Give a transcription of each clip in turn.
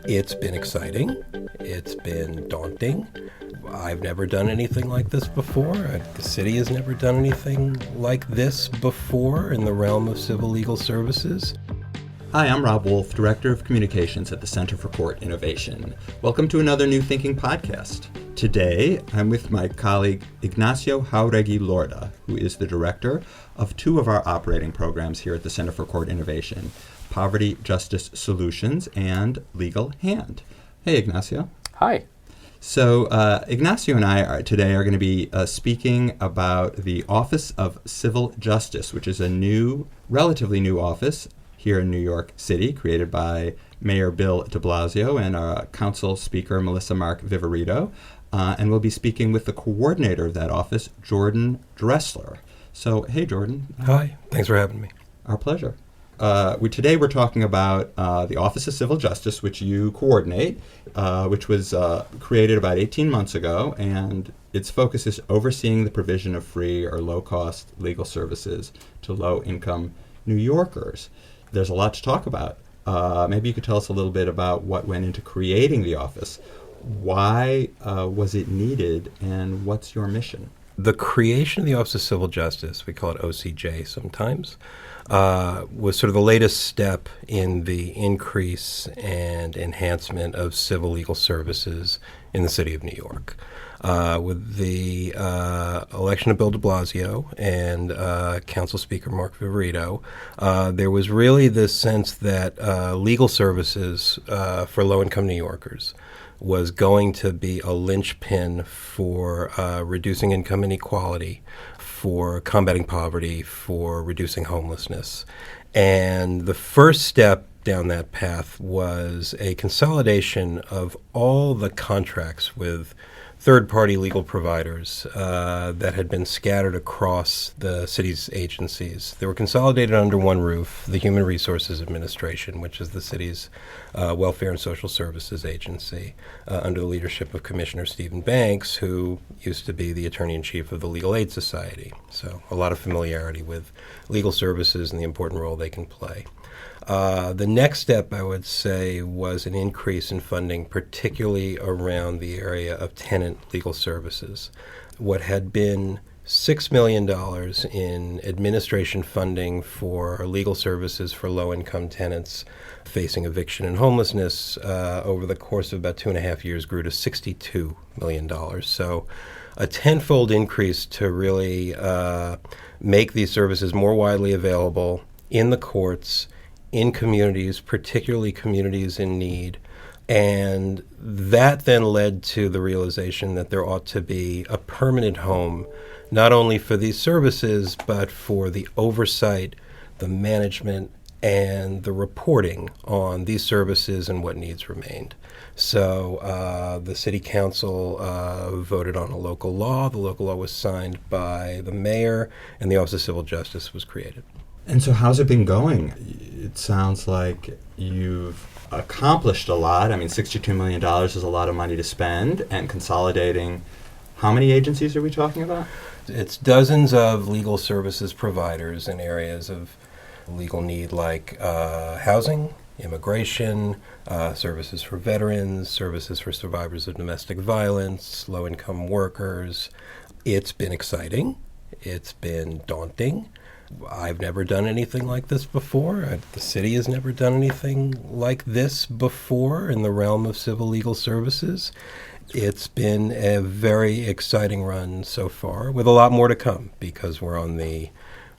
It's been exciting. It's been daunting. I've never done anything like this before. The city has never done anything like this before in the realm of civil legal services. Hi, I'm Rob Wolf, Director of Communications at the Center for Court Innovation. Welcome to another New Thinking podcast. Today, I'm with my colleague Ignacio Jaureguilorda, who is the director of two of our operating programs here at the Center for Court Innovation, Poverty Justice Solutions and Legal Hand. Hey, Ignacio. Hi. So Ignacio and I today are going to be speaking about the Office of Civil Justice, which is a relatively new office here in New York City, created by Mayor Bill de Blasio and our Council Speaker, Melissa Mark Viverito. And we'll be speaking with the coordinator of that office, Jordan Dressler. So, hey, Jordan. Hi. Thanks for having me. Our pleasure. Today we're talking about the Office of Civil Justice, which you coordinate, which was created about 18 months ago, and its focus is overseeing the provision of free or low-cost legal services to low-income New Yorkers. There's a lot to talk about. Maybe you could tell us a little bit about what went into creating the office. Why was it needed, and what's your mission? The creation of the Office of Civil Justice, we call it OCJ sometimes, was sort of the latest step in the increase and enhancement of civil legal services in the city of New York. With the election of Bill de Blasio and Council Speaker Mark Viverito, there was really this sense that legal services for low-income New Yorkers was going to be a linchpin for reducing income inequality, for combating poverty, for reducing homelessness. And the first step down that path was a consolidation of all the contracts with third-party legal providers that had been scattered across the city's agencies. They were consolidated under one roof, the Human Resources Administration, which is the city's welfare and social services agency, under the leadership of Commissioner Stephen Banks, who used to be the Attorney-in-Chief of the Legal Aid Society. So a lot of familiarity with legal services and the important role they can play. The next step, I would say, was an increase in funding, particularly around the area of tenant legal services. What had been $6 million in administration funding for legal services for low-income tenants facing eviction and homelessness over the course of about 2.5 years grew to $62 million. So a tenfold increase to really make these services more widely available in the courts, in communities, particularly communities in need. And that then led to the realization that there ought to be a permanent home, not only for these services, but for the oversight, the management, and the reporting on these services and what needs remained. So the city council voted on a local law. The local law was signed by the mayor, and the Office of Civil Justice was created. And so how's it been going? It sounds like you've accomplished a lot. I mean, $62 million is a lot of money to spend, and consolidating. How many agencies are we talking about? It's dozens of legal services providers in areas of legal need like housing, immigration, services for veterans, services for survivors of domestic violence, low-income workers. It's been exciting. It's been daunting. I've never done anything like this before. The city has never done anything like this before in the realm of civil legal services. It's been a very exciting run so far, with a lot more to come, because we're on the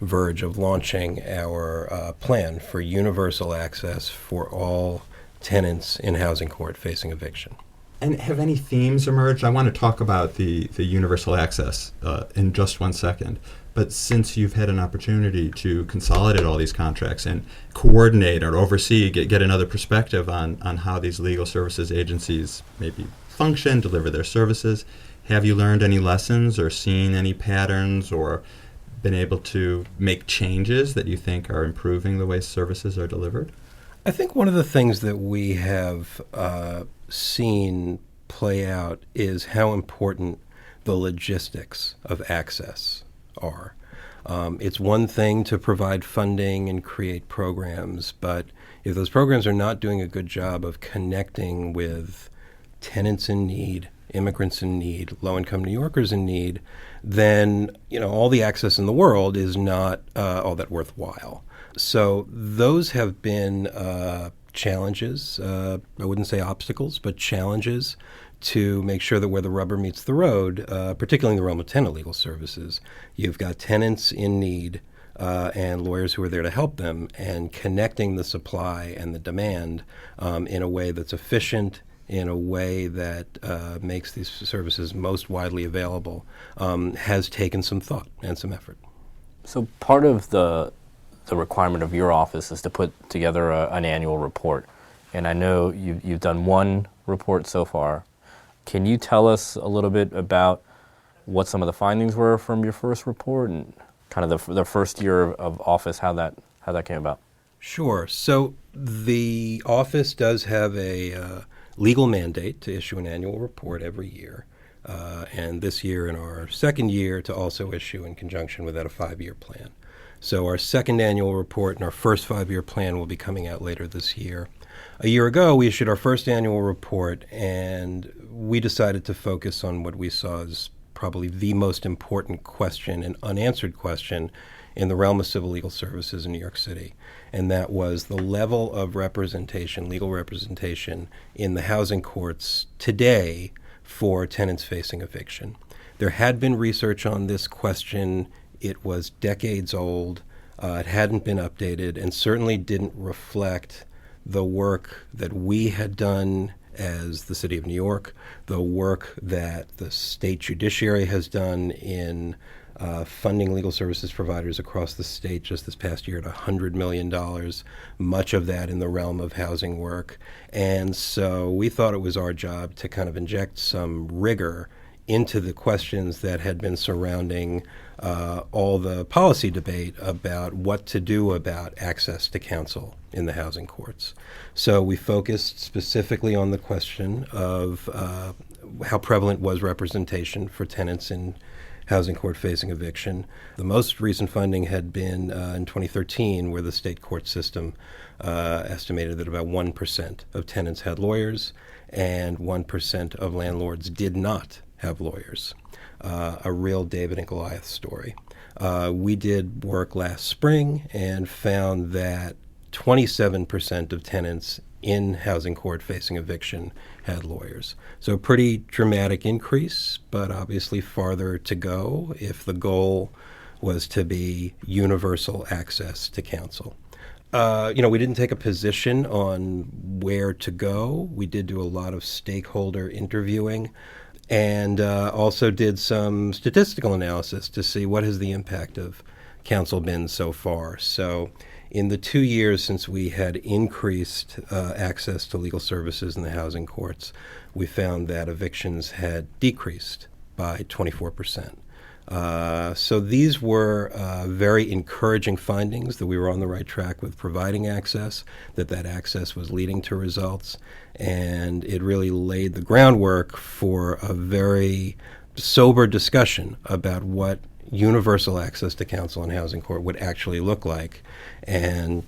verge of launching our plan for universal access for all tenants in housing court facing eviction. And have any themes emerged? I want to talk about the universal access in just 1 second. But since you've had an opportunity to consolidate all these contracts and coordinate or oversee, get another perspective on how these legal services agencies maybe function, deliver their services, have you learned any lessons or seen any patterns or been able to make changes that you think are improving the way services are delivered? I think one of the things that we have seen play out is how important the logistics of access are. It's one thing to provide funding and create programs, but if those programs are not doing a good job of connecting with tenants in need, immigrants in need, low-income New Yorkers in need, then all the access in the world is not all that worthwhile. So those have been challenges. I wouldn't say obstacles, but challenges to make sure that where the rubber meets the road, particularly in the realm of tenant legal services, you've got tenants in need and lawyers who are there to help them, and connecting the supply and the demand in a way that's efficient, in a way that makes these services most widely available, has taken some thought and some effort. So part of the requirement of your office is to put together an annual report. And I know you've done one report so far. Can you tell us a little bit about what some of the findings were from your first report and kind of the first year of office, how that came about? Sure. So the office does have a legal mandate to issue an annual report every year. And this year, in our second year, to also issue in conjunction with that a 5-year plan. So our second annual report and our first 5-year plan will be coming out later this year. A year ago, we issued our first annual report, and we decided to focus on what we saw as probably the most important question and unanswered question in the realm of civil legal services in New York City. And that was the level of representation, legal representation, in the housing courts today for tenants facing eviction. There had been research on this question. It was decades old. It hadn't been updated, and certainly didn't reflect the work that we had done as the City of New York, the work that the state judiciary has done in funding legal services providers across the state just this past year at $100 million, much of that in the realm of housing work. And so we thought it was our job to kind of inject some rigor into the questions that had been surrounding all the policy debate about what to do about access to counsel in the housing courts. So we focused specifically on the question of how prevalent was representation for tenants in housing court facing eviction. The most recent funding had been in 2013, where the state court system estimated that about 1% of tenants had lawyers and 1% of landlords did not have lawyers. A real David and Goliath story. We did work last spring and found that 27% of tenants in housing court facing eviction had lawyers. So a pretty dramatic increase, but obviously farther to go if the goal was to be universal access to counsel. We didn't take a position on where to go. We did do a lot of stakeholder interviewing, and also did some statistical analysis to see what has the impact of counsel been so far. So in the 2 years since we had increased access to legal services in the housing courts, we found that evictions had decreased by 24%. So these were very encouraging findings that we were on the right track with providing access, that access was leading to results, and it really laid the groundwork for a very sober discussion about what universal access to counsel in housing court would actually look like. And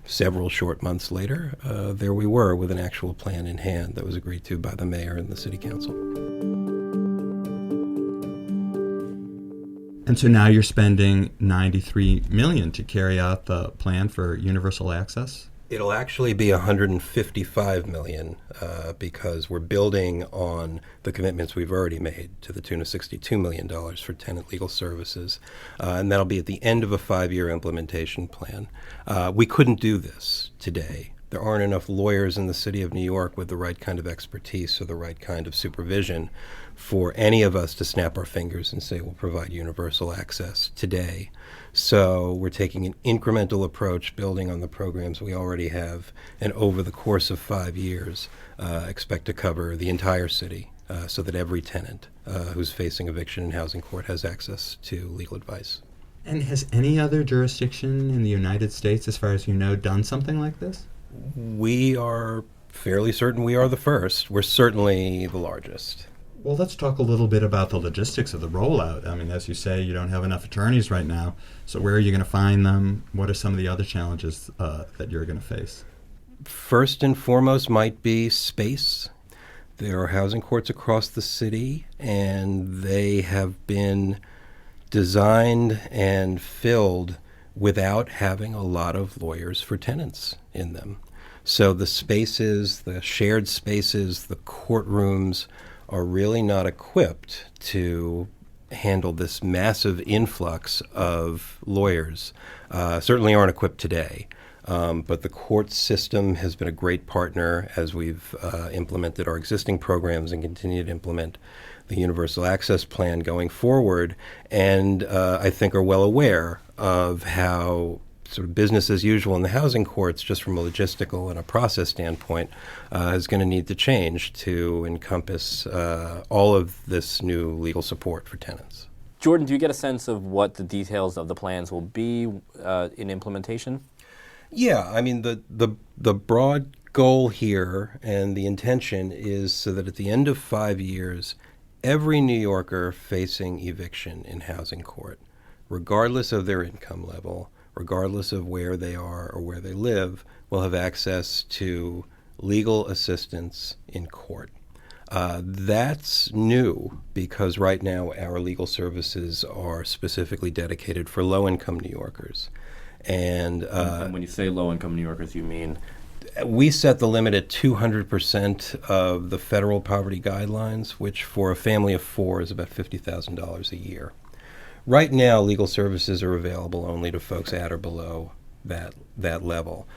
several short months later, there we were with an actual plan in hand that was agreed to by the mayor and the city council. And so now you're spending $93 million to carry out the plan for universal access? It'll actually be $155 million because we're building on the commitments we've already made to the tune of $62 million for tenant legal services. And that'll be at the end of a 5-year implementation plan. We couldn't do this today. There aren't enough lawyers in the city of New York with the right kind of expertise or the right kind of supervision for any of us to snap our fingers and say we'll provide universal access today. So we're taking an incremental approach, building on the programs we already have, and over the course of 5 years, expect to cover the entire city so that every tenant who's facing eviction in housing court has access to legal advice. And has any other jurisdiction in the United States, as far as you know, done something like this? We are fairly certain we are the first. We're certainly the largest. Well, let's talk a little bit about the logistics of the rollout. I mean, as you say, you don't have enough attorneys right now. So where are you going to find them? What are some of the other challenges that you're going to face? First and foremost might be space. There are housing courts across the city, and they have been designed and filled without having a lot of lawyers for tenants in them. So the spaces, the shared spaces, the courtrooms are really not equipped to handle this massive influx of lawyers. Certainly aren't equipped today. But the court system has been a great partner as we've implemented our existing programs and continue to implement the Universal Access Plan going forward, and I think are well aware of how sort of business as usual in the housing courts, just from a logistical and a process standpoint, is going to need to change to encompass all of this new legal support for tenants. Jordan, do you get a sense of what the details of the plans will be in implementation? Yeah, I mean, the broad goal here and the intention is so that at the end of 5 years, every New Yorker facing eviction in housing court, regardless of their income level, regardless of where they are or where they live, will have access to legal assistance in court. That's new because right now our legal services are specifically dedicated for low-income New Yorkers. And when you say low-income New Yorkers, you mean? We set the limit at 200% of the federal poverty guidelines, which for a family of four is about $50,000 a year. Right now, legal services are available only to folks at or below that level.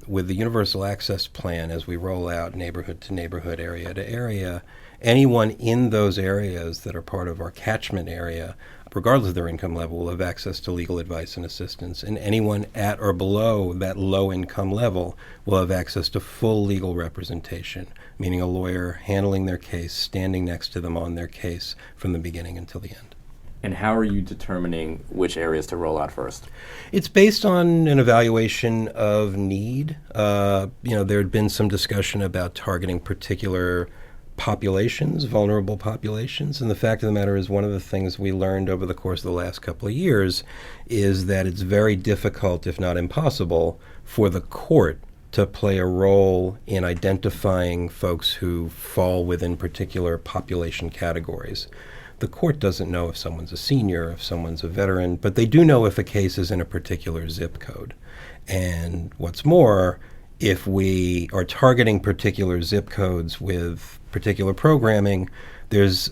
With the Universal Access Plan, as we roll out neighborhood to neighborhood, area to area, anyone in those areas that are part of our catchment area, regardless of their income level, will have access to legal advice and assistance. And anyone at or below that low income level will have access to full legal representation, meaning a lawyer handling their case, standing next to them on their case from the beginning until the end. And how are you determining which areas to roll out first? It's based on an evaluation of need. There had been some discussion about targeting particular populations, vulnerable populations, and the fact of the matter is one of the things we learned over the course of the last couple of years is that it's very difficult, if not impossible, for the court to play a role in identifying folks who fall within particular population categories. The court doesn't know if someone's a senior, if someone's a veteran, but they do know if a case is in a particular zip code. And what's more, if we are targeting particular zip codes with particular programming, there's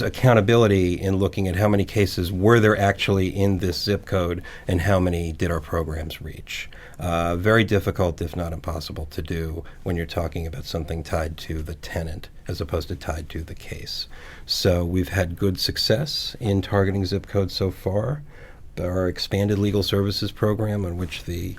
accountability in looking at how many cases were there actually in this zip code and how many did our programs reach. Very difficult, if not impossible, to do when you're talking about something tied to the tenant as opposed to tied to the case. So we've had good success in targeting zip codes so far. Our expanded legal services program, on which the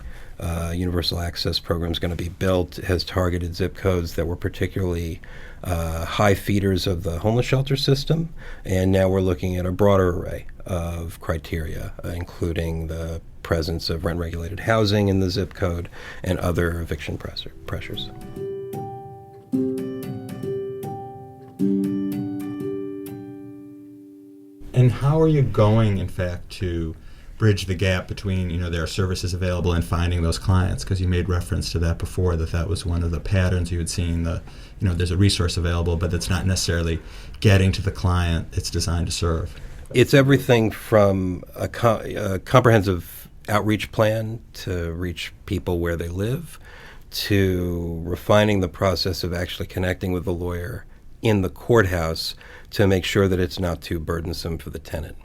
Universal Access Program is going to be built, has targeted zip codes that were particularly high feeders of the homeless shelter system, and now we're looking at a broader array of criteria, including the presence of rent-regulated housing in the zip code and other eviction pressures. And how are you going, in fact, to bridge the gap between, there are services available and finding those clients? Because you made reference to that before, that was one of the patterns you had seen. There's a resource available, but it's not necessarily getting to the client it's designed to serve. It's everything from a comprehensive outreach plan to reach people where they live, to refining the process of actually connecting with the lawyer in the courthouse to make sure that it's not too burdensome for the tenant.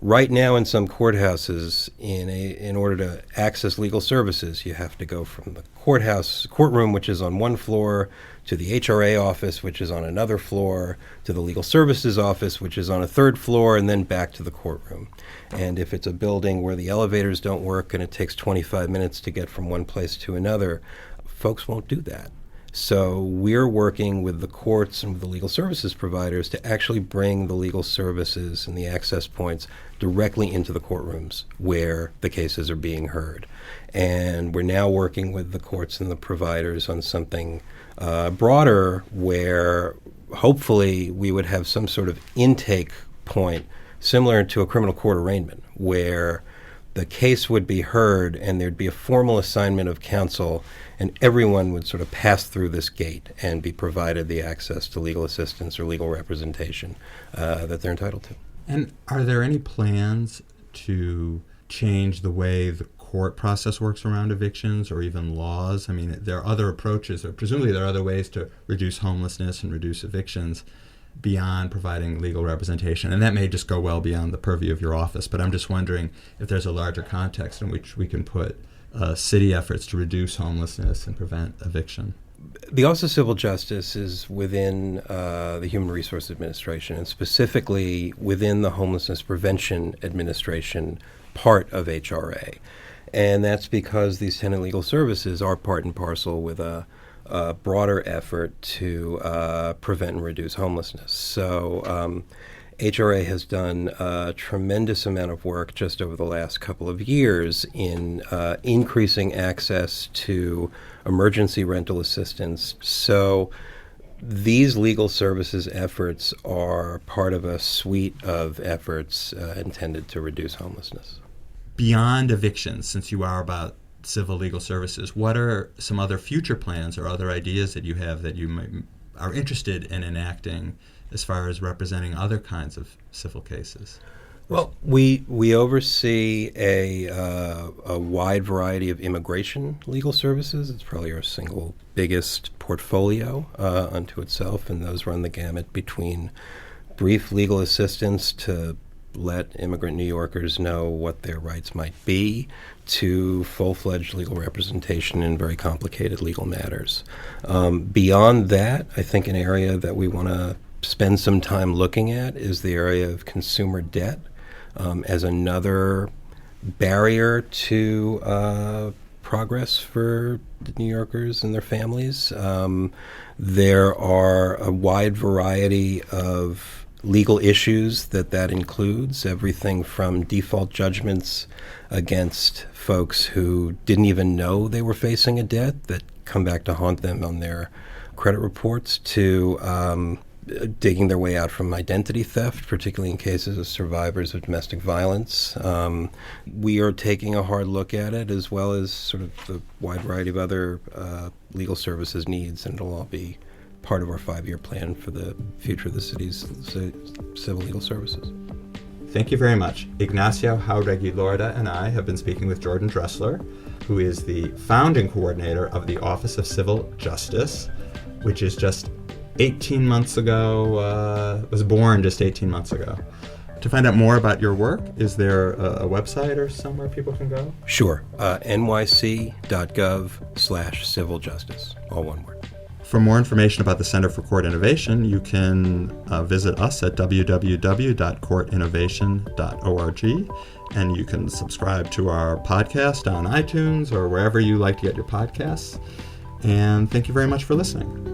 Right now in some courthouses, in order to access legal services, you have to go from the courtroom, which is on one floor, to the HRA office, which is on another floor, to the legal services office, which is on a third floor, and then back to the courtroom. And if it's a building where the elevators don't work and it takes 25 minutes to get from one place to another, folks won't do that. So we're working with the courts and with the legal services providers to actually bring the legal services and the access points directly into the courtrooms where the cases are being heard. And we're now working with the courts and the providers on something broader where hopefully we would have some sort of intake point similar to a criminal court arraignment, where the case would be heard and there'd be a formal assignment of counsel, and everyone would sort of pass through this gate and be provided the access to legal assistance or legal representation that they're entitled to. And are there any plans to change the way the court process works around evictions, or even laws? I mean, there are other approaches, or presumably there are other ways to reduce homelessness and reduce evictions beyond providing legal representation. And that may just go well beyond the purview of your office, but I'm just wondering if there's a larger context in which we can put city efforts to reduce homelessness and prevent eviction. The Office of Civil Justice is within the Human Resources Administration, and specifically within the Homelessness Prevention Administration part of HRA. And that's because these tenant legal services are part and parcel with a broader effort to prevent and reduce homelessness. So HRA has done a tremendous amount of work just over the last couple of years in increasing access to emergency rental assistance. So these legal services efforts are part of a suite of efforts intended to reduce homelessness. Beyond evictions, since you are about civil legal services, what are some other future plans or other ideas that you have that you are interested in enacting as far as representing other kinds of civil cases? Well, we oversee a wide variety of immigration legal services. It's probably our single biggest portfolio unto itself, and those run the gamut between brief legal assistance to let immigrant New Yorkers know what their rights might be, to full-fledged legal representation in very complicated legal matters. Beyond that, I think an area that we want to spend some time looking at is the area of consumer debt as another barrier to progress for New Yorkers and their families. There are a wide variety of legal issues that includes, everything from default judgments against folks who didn't even know they were facing a debt that come back to haunt them on their credit reports, to digging their way out from identity theft, particularly in cases of survivors of domestic violence. We are taking a hard look at it, as well as sort of the wide variety of other legal services needs, and it'll all be part of our 5-year plan for the future of the city's civil legal services. Thank you very much. Ignacio Jaureguilorda and I have been speaking with Jordan Dressler, who is the founding coordinator of the Office of Civil Justice, which is just 18 months ago, was born just 18 months ago. To find out more about your work, is there a website or somewhere people can go? Sure. nyc.gov/civiljustice, all one word. For more information about the Center for Court Innovation, you can visit us at www.courtinnovation.org, and you can subscribe to our podcast on iTunes or wherever you like to get your podcasts. And thank you very much for listening.